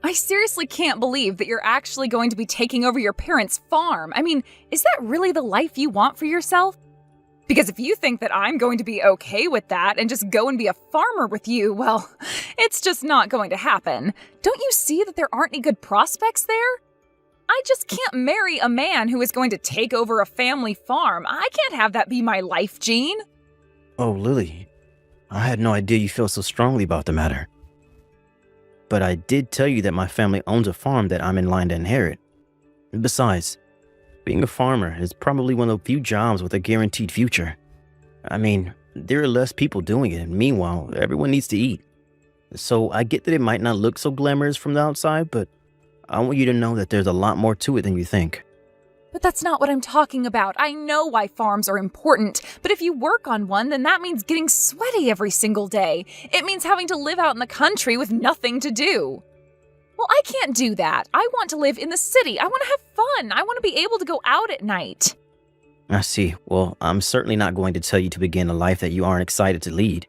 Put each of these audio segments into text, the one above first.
I seriously can't believe that you're actually going to be taking over your parents' farm. I mean, is that really the life you want for yourself? Because if you think that I'm going to be okay with that and just go and be a farmer with you, well, it's just not going to happen. Don't you see that there aren't any good prospects there? I just can't marry a man who is going to take over a family farm. I can't have that be my life, Jean. Oh, Lily, I had no idea you felt so strongly about the matter. But I did tell you that my family owns a farm that I'm in line to inherit. Besides, being a farmer is probably one of the few jobs with a guaranteed future. I mean, there are less people doing it, and meanwhile, everyone needs to eat. So I get that it might not look so glamorous from the outside, but I want you to know that there's a lot more to it than you think. But that's not what I'm talking about. I know why farms are important, but if you work on one, then that means getting sweaty every single day. It means having to live out in the country with nothing to do. Well, I can't do that. I want to live in the city. I want to have fun. I want to be able to go out at night. I see. Well, I'm certainly not going to tell you to begin a life that you aren't excited to lead.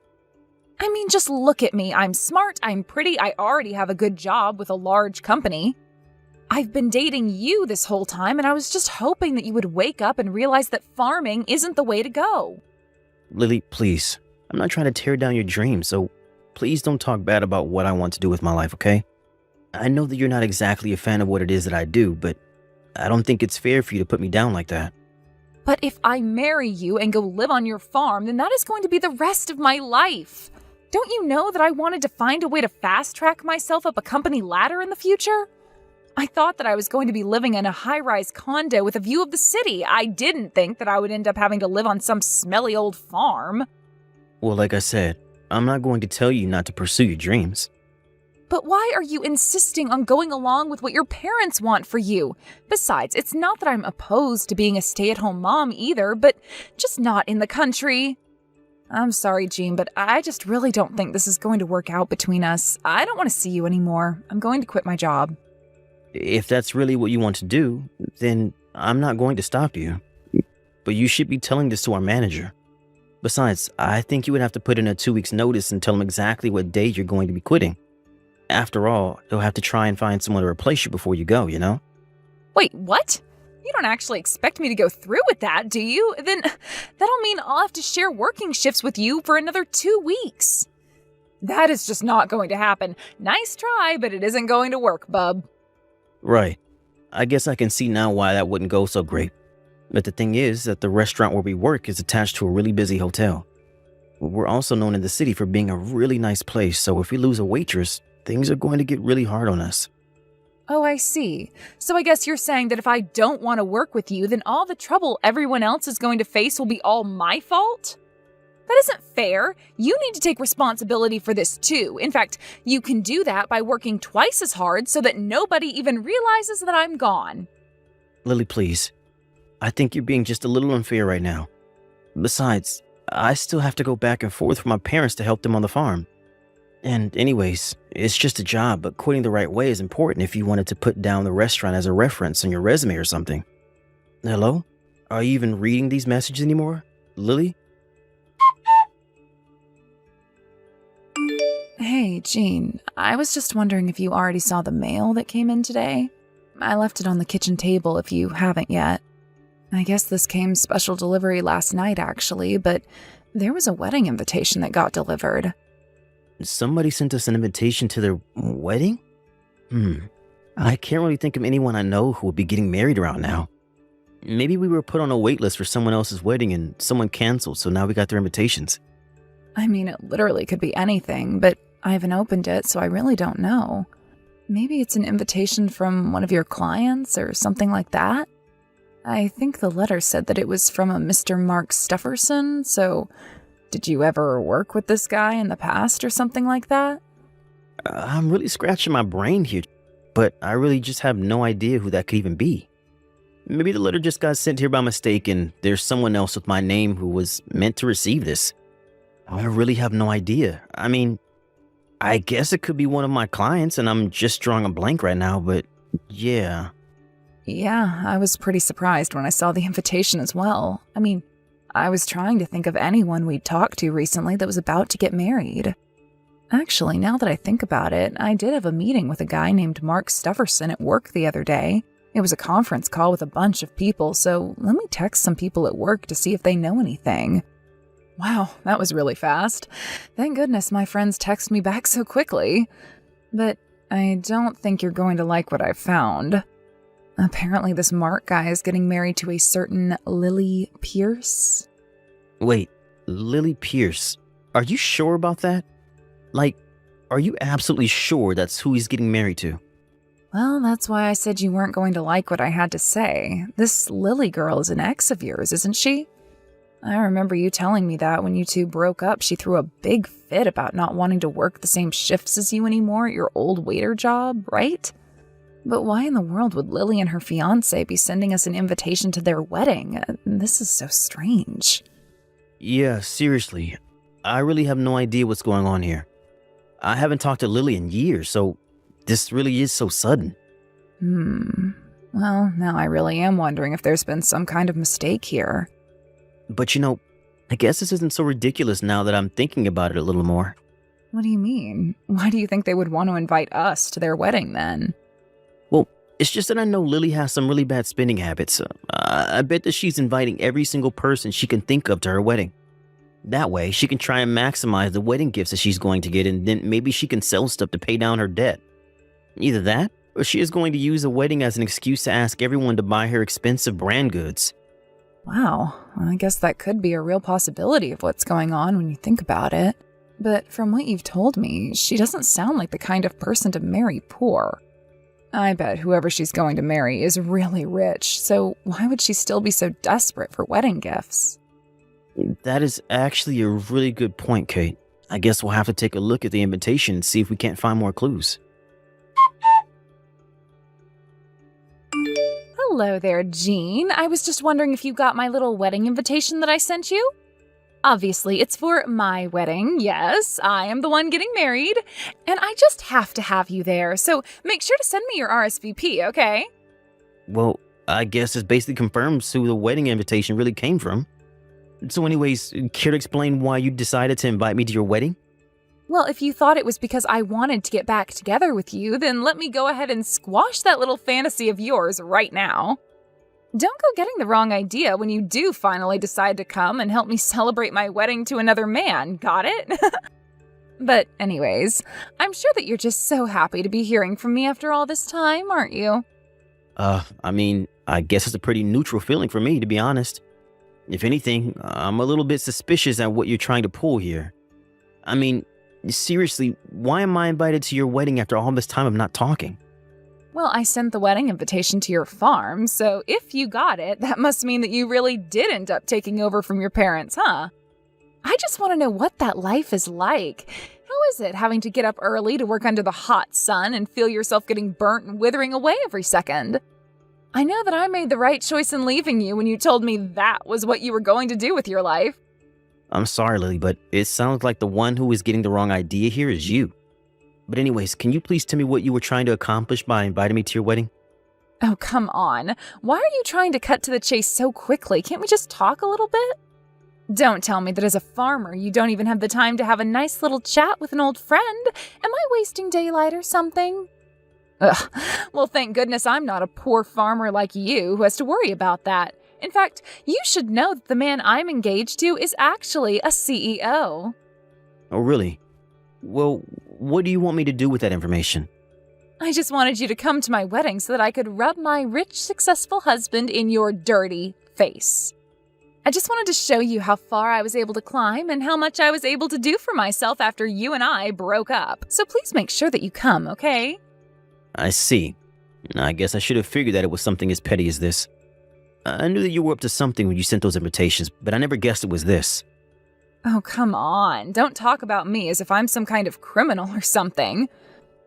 I mean, just look at me. I'm smart, I'm pretty, I already have a good job with a large company. I've been dating you this whole time, and I was just hoping that you would wake up and realize that farming isn't the way to go. Lily, please. I'm not trying to tear down your dreams, so please don't talk bad about what I want to do with my life, okay? I know that you're not exactly a fan of what it is that I do, but I don't think it's fair for you to put me down like that. But if I marry you and go live on your farm, then that is going to be the rest of my life. Don't you know that I wanted to find a way to fast-track myself up a company ladder in the future? I thought that I was going to be living in a high-rise condo with a view of the city. I didn't think that I would end up having to live on some smelly old farm. Well, like I said, I'm not going to tell you not to pursue your dreams. But why are you insisting on going along with what your parents want for you? Besides, it's not that I'm opposed to being a stay-at-home mom either, but just not in the country. I'm sorry, Jean, but I just really don't think this is going to work out between us. I don't want to see you anymore. I'm going to quit my job. If that's really what you want to do, then I'm not going to stop you. But you should be telling this to our manager. Besides, I think you would have to put in a 2 weeks notice and tell him exactly what day you're going to be quitting. After all, he'll have to try and find someone to replace you before you go, you know? Wait, what? You don't actually expect me to go through with that, do you? Then that'll mean I'll have to share working shifts with you for another 2 weeks. That is just not going to happen. Nice try, but it isn't going to work, bub. Right. I guess I can see now why that wouldn't go so great. But the thing is that the restaurant where we work is attached to a really busy hotel. We're also known in the city for being a really nice place, so if we lose a waitress, things are going to get really hard on us. Oh, I see. So I guess you're saying that if I don't want to work with you, then all the trouble everyone else is going to face will be all my fault? That isn't fair. You need to take responsibility for this too. In fact, you can do that by working twice as hard so that nobody even realizes that I'm gone. Lily, please. I think you're being just a little unfair right now. Besides, I still have to go back and forth with my parents to help them on the farm. And anyways, it's just a job, but quitting the right way is important if you wanted to put down the restaurant as a reference on your resume or something. Hello? Are you even reading these messages anymore? Lily? Hey, Jean, I was just wondering if you already saw the mail that came in today. I left it on the kitchen table if you haven't yet. I guess this came special delivery last night, actually, but there was a wedding invitation that got delivered. Somebody sent us an invitation to their wedding? I can't really think of anyone I know who would be getting married around now. Maybe we were put on a wait list for someone else's wedding and someone canceled, so now we got their invitations. I mean, it literally could be anything, but I haven't opened it, so I really don't know. Maybe it's an invitation from one of your clients or something like that? I think the letter said that it was from a Mr. Mark Stufferson, so did you ever work with this guy in the past or something like that? I'm really scratching my brain here, but I really just have no idea who that could even be. Maybe the letter just got sent here by mistake and there's someone else with my name who was meant to receive this. I really have no idea. I mean, I guess it could be one of my clients and I'm just drawing a blank right now, but yeah. Yeah, I was pretty surprised when I saw the invitation as well. I mean, I was trying to think of anyone we'd talked to recently that was about to get married. Actually, now that I think about it, I did have a meeting with a guy named Mark Stufferson at work the other day. It was a conference call with a bunch of people, so let me text some people at work to see if they know anything. Wow, that was really fast. Thank goodness my friends text me back so quickly. But I don't think you're going to like what I've found. Apparently this Mark guy is getting married to a certain Lily Pierce. Wait, Lily Pierce. Are you sure about that? Like, are you absolutely sure that's who he's getting married to? Well, that's why I said you weren't going to like what I had to say. This Lily girl is an ex of yours, isn't she? I remember you telling me that when you two broke up, she threw a big fit about not wanting to work the same shifts as you anymore at your old waiter job, right? But why in the world would Lily and her fiancé be sending us an invitation to their wedding? This is so strange. Yeah, seriously. I really have no idea what's going on here. I haven't talked to Lily in years, so this really is so sudden. Well, now I really am wondering if there's been some kind of mistake here. But I guess this isn't so ridiculous now that I'm thinking about it a little more. What do you mean? Why do you think they would want to invite us to their wedding then? Well, it's just that I know Lily has some really bad spending habits. I bet that she's inviting every single person she can think of to her wedding. That way, she can try and maximize the wedding gifts that she's going to get, and then maybe she can sell stuff to pay down her debt. Either that, or she is going to use the wedding as an excuse to ask everyone to buy her expensive brand goods. Wow, I guess that could be a real possibility of what's going on when you think about it. But from what you've told me, she doesn't sound like the kind of person to marry poor. I bet whoever she's going to marry is really rich, so why would she still be so desperate for wedding gifts? That is actually a really good point, Kate. I guess we'll have to take a look at the invitation and see if we can't find more clues. Hello there, Jean. I was just wondering if you got my little wedding invitation that I sent you? Obviously, it's for my wedding. Yes, I am the one getting married. And I just have to have you there, so make sure to send me your RSVP, okay? Well, I guess this basically confirms who the wedding invitation really came from. So anyways, care to explain why you decided to invite me to your wedding? Well, if you thought it was because I wanted to get back together with you, then let me go ahead and squash that little fantasy of yours right now. Don't go getting the wrong idea when you do finally decide to come and help me celebrate my wedding to another man, got it? But anyways, I'm sure that you're just so happy to be hearing from me after all this time, aren't you? I guess it's a pretty neutral feeling for me, to be honest. If anything, I'm a little bit suspicious at what you're trying to pull here. I mean, seriously, why am I invited to your wedding after all this time of not talking? Well, I sent the wedding invitation to your farm, so if you got it, that must mean that you really did end up taking over from your parents, huh? I just want to know what that life is like. How is it having to get up early to work under the hot sun and feel yourself getting burnt and withering away every second? I know that I made the right choice in leaving you when you told me that was what you were going to do with your life. I'm sorry, Lily, but it sounds like the one who is getting the wrong idea here is you. But anyways, can you please tell me what you were trying to accomplish by inviting me to your wedding? Oh, come on. Why are you trying to cut to the chase so quickly? Can't we just talk a little bit? Don't tell me that as a farmer, you don't even have the time to have a nice little chat with an old friend. Am I wasting daylight or something? Ugh. Well, thank goodness I'm not a poor farmer like you who has to worry about that. In fact, you should know that the man I'm engaged to is actually a CEO. Oh, really? Well, what do you want me to do with that information? I just wanted you to come to my wedding so that I could rub my rich, successful husband in your dirty face. I just wanted to show you how far I was able to climb and how much I was able to do for myself after you and I broke up. So please make sure that you come, okay? I see. I guess I should have figured that it was something as petty as this. I knew that you were up to something when you sent those invitations, but I never guessed it was this. Oh, come on. Don't talk about me as if I'm some kind of criminal or something.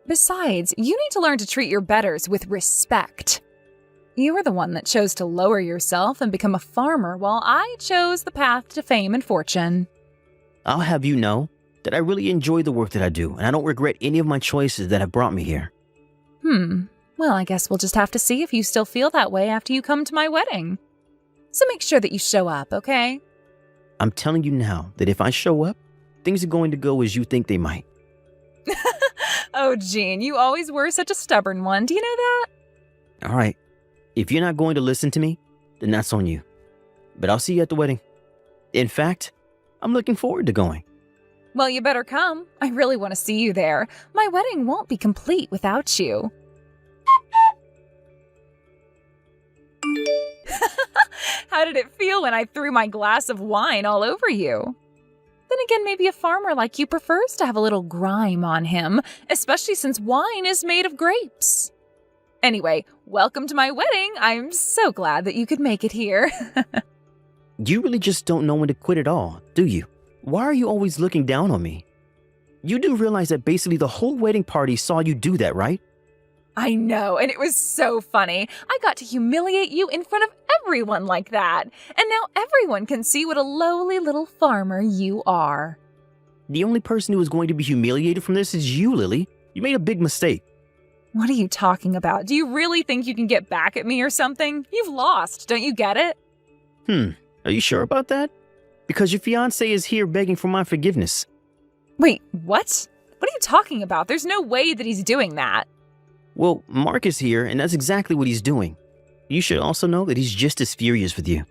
Besides, you need to learn to treat your betters with respect. You were the one that chose to lower yourself and become a farmer while I chose the path to fame and fortune. I'll have you know that I really enjoy the work that I do, and I don't regret any of my choices that have brought me here. Well, I guess we'll just have to see if you still feel that way after you come to my wedding. So make sure that you show up, okay? I'm telling you now that if I show up, things are going to go as you think they might. Oh, Jean, you always were such a stubborn one. Do you know that? All right. If you're not going to listen to me, then that's on you. But I'll see you at the wedding. In fact, I'm looking forward to going. Well, you better come. I really want to see you there. My wedding won't be complete without you. How did it feel when I threw my glass of wine all over you? Then again, maybe a farmer like you prefers to have a little grime on him, especially since wine is made of grapes. Anyway, welcome to my wedding. I'm so glad that you could make it here. You really just don't know when to quit at all, do you? Why are you always looking down on me? You do realize that basically the whole wedding party saw you do that, right? I know, and it was so funny. I got to humiliate you in front of everyone like that. And now everyone can see what a lowly little farmer you are. The only person who is going to be humiliated from this is you, Lily. You made a big mistake. What are you talking about? Do you really think you can get back at me or something? You've lost, don't you get it? Are you sure about that? Because your fiancé is here begging for my forgiveness. Wait, what? What are you talking about? There's no way that he's doing that. Well, Mark is here, and that's exactly what he's doing. You should also know that he's just as furious with you.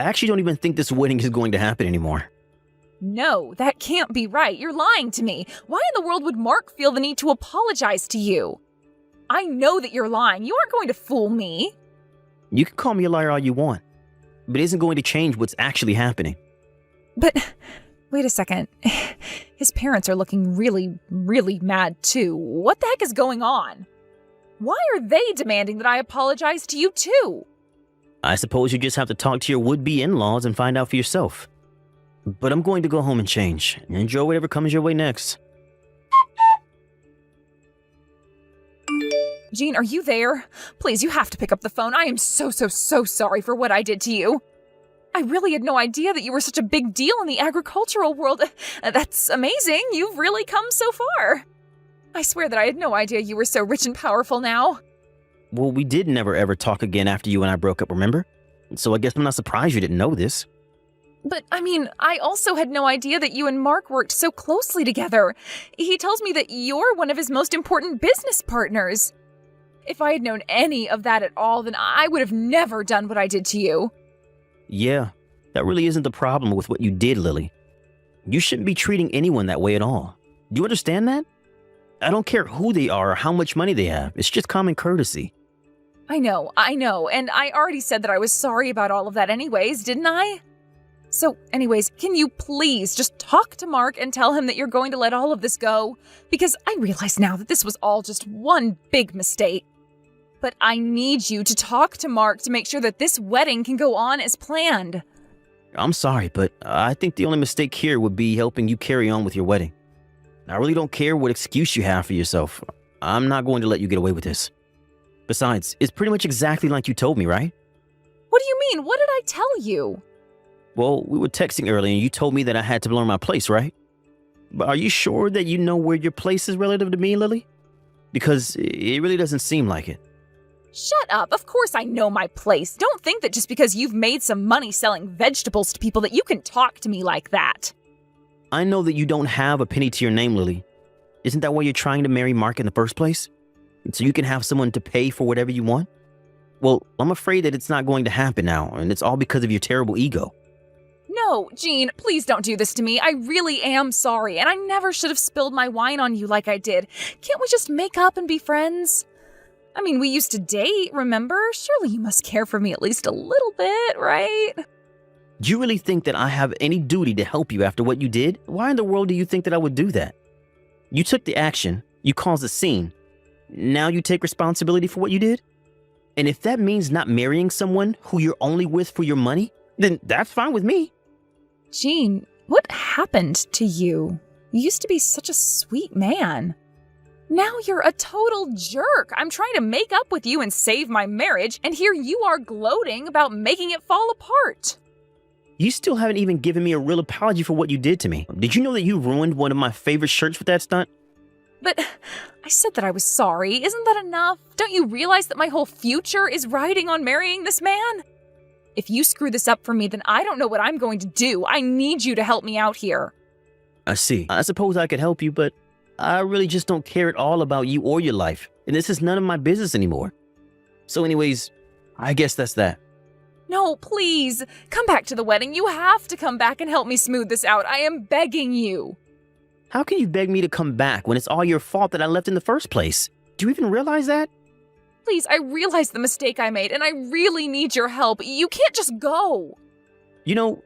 I actually don't even think this wedding is going to happen anymore. No, that can't be right. You're lying to me. Why in the world would Mark feel the need to apologize to you? I know that you're lying. You aren't going to fool me. You can call me a liar all you want, but it isn't going to change what's actually happening. But wait a second. His parents are looking really, really mad too. What the heck is going on? Why are they demanding that I apologize to you too? I suppose you just have to talk to your would-be in-laws and find out for yourself. But I'm going to go home and change. Enjoy whatever comes your way next. Jean, are you there? Please, you have to pick up the phone. I am so sorry for what I did to you. I really had no idea that you were such a big deal in the agricultural world. That's amazing. You've really come so far. I swear that I had no idea you were so rich and powerful now. Well, we did never ever talk again after you and I broke up, remember? So I guess I'm not surprised you didn't know this. But, I also had no idea that you and Mark worked so closely together. He tells me that you're one of his most important business partners. If I had known any of that at all, then I would have never done what I did to you. Yeah, that really isn't the problem with what you did, Lily. You shouldn't be treating anyone that way at all. Do you understand that? I don't care who they are or how much money they have. It's just common courtesy. I know, and I already said that I was sorry about all of that anyways, didn't I? So, anyways, can you please just talk to Mark and tell him that you're going to let all of this go? Because I realize now that this was all just one big mistake. But I need you to talk to Mark to make sure that this wedding can go on as planned. I'm sorry, but I think the only mistake here would be helping you carry on with your wedding. I really don't care what excuse you have for yourself. I'm not going to let you get away with this. Besides, it's pretty much exactly like you told me, right? What do you mean? What did I tell you? Well, we were texting earlier and you told me that I had to learn my place, right? But are you sure that you know where your place is relative to me, Lily? Because it really doesn't seem like it. Shut up. Of course I know my place. Don't think that just because you've made some money selling vegetables to people that you can talk to me like that. I know that you don't have a penny to your name, Lily. Isn't that why you're trying to marry Mark in the first place? So you can have someone to pay for whatever you want? Well, I'm afraid that it's not going to happen now, and it's all because of your terrible ego. No, Jean, please don't do this to me. I really am sorry, and I never should have spilled my wine on you like I did. Can't we just make up and be friends? We used to date, remember? Surely you must care for me at least a little bit, right? Do you really think that I have any duty to help you after what you did? Why in the world do you think that I would do that? You took the action, you caused a scene. Now you take responsibility for what you did? And if that means not marrying someone who you're only with for your money, then that's fine with me. Jean, what happened to you? You used to be such a sweet man. Now you're a total jerk. I'm trying to make up with you and save my marriage, and here you are gloating about making it fall apart. You still haven't even given me a real apology for what you did to me. Did you know that you ruined one of my favorite shirts with that stunt? But I said that I was sorry. Isn't that enough? Don't you realize that my whole future is riding on marrying this man? If you screw this up for me, then I don't know what I'm going to do. I need you to help me out here. I see. I suppose I could help you, but I really just don't care at all about you or your life, and this is none of my business anymore. So anyways, I guess that's that. No, please, come back to the wedding. You have to come back and help me smooth this out. I am begging you. How can you beg me to come back when it's all your fault that I left in the first place? Do you even realize that? Please, I realize the mistake I made, and I really need your help. You can't just go. You know,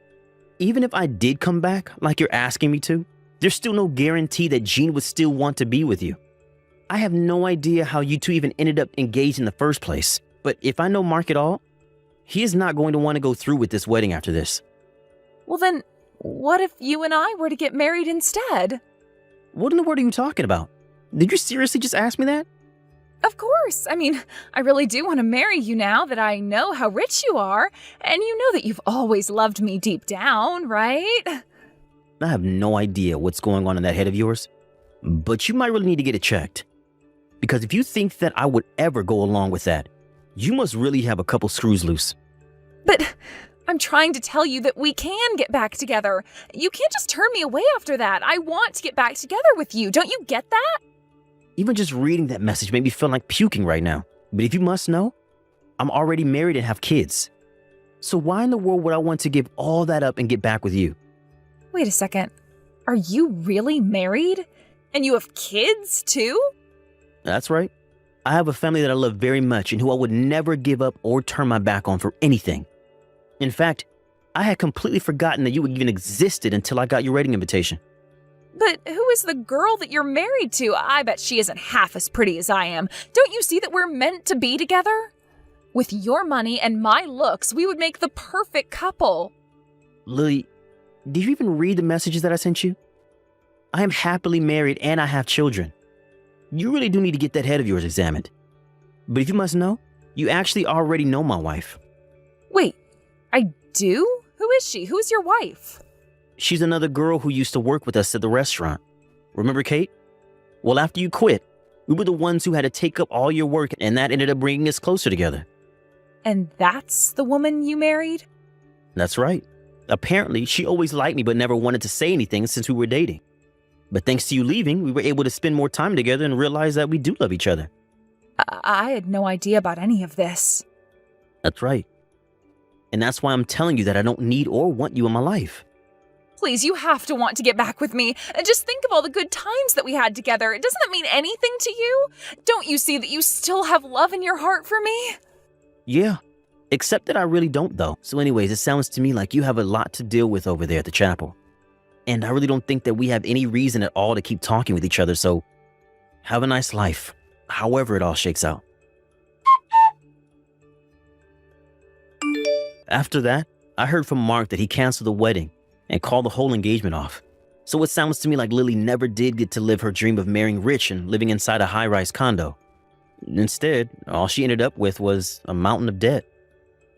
even if I did come back, like you're asking me to, there's still no guarantee that Jean would still want to be with you. I have no idea how you two even ended up engaged in the first place, but if I know Mark at all, he is not going to want to go through with this wedding after this. Well then, what if you and I were to get married instead? What in the world are you talking about? Did you seriously just ask me that? Of course. I mean, I really do want to marry you now that I know how rich you are, and you know that you've always loved me deep down, right? I have no idea what's going on in that head of yours, but you might really need to get it checked. Because if you think that I would ever go along with that, you must really have a couple screws loose. But I'm trying to tell you that we can get back together. You can't just turn me away after that. I want to get back together with you. Don't you get that? Even just reading that message made me feel like puking right now. But if you must know, I'm already married and have kids. So why in the world would I want to give all that up and get back with you? Wait a second. Are you really married? And you have kids too? That's right. I have a family that I love very much and who I would never give up or turn my back on for anything. In fact, I had completely forgotten that you even existed until I got your wedding invitation. But who is the girl that you're married to? I bet she isn't half as pretty as I am. Don't you see that we're meant to be together? With your money and my looks, we would make the perfect couple. Lily, did you even read the messages that I sent you? I am happily married and I have children. You really do need to get that head of yours examined. But if you must know, you actually already know my wife. Wait, I do? Who is she? Who's your wife? She's another girl who used to work with us at the restaurant. Remember Kate? Well, after you quit, we were the ones who had to take up all your work, and that ended up bringing us closer together. And that's the woman you married? That's right. Apparently, she always liked me but never wanted to say anything since we were dating. But thanks to you leaving, we were able to spend more time together and realize that we do love each other. I had no idea about any of this. That's right. And that's why I'm telling you that I don't need or want you in my life. Please, you have to want to get back with me. Just think of all the good times that we had together. Doesn't that mean anything to you? Don't you see that you still have love in your heart for me? Yeah, except that I really don't though. So anyways, it sounds to me like you have a lot to deal with over there at the chapel. And I really don't think that we have any reason at all to keep talking with each other, so have a nice life, however it all shakes out. After that, I heard from Mark that he canceled the wedding and called the whole engagement off. So it sounds to me like Lily never did get to live her dream of marrying rich and living inside a high-rise condo. Instead, all she ended up with was a mountain of debt.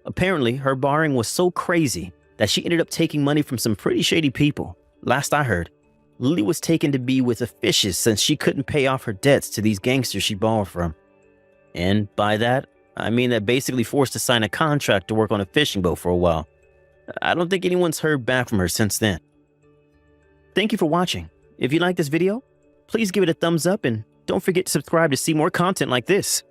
Apparently, her borrowing was so crazy that she ended up taking money from some pretty shady people. Last I heard, Lily was taken to be with the fishes since she couldn't pay off her debts to these gangsters she borrowed from. And by that, I mean that basically forced to sign a contract to work on a fishing boat for a while. I don't think anyone's heard back from her since then. Thank you for watching. If you like this video, please give it a thumbs up and don't forget to subscribe to see more content like this.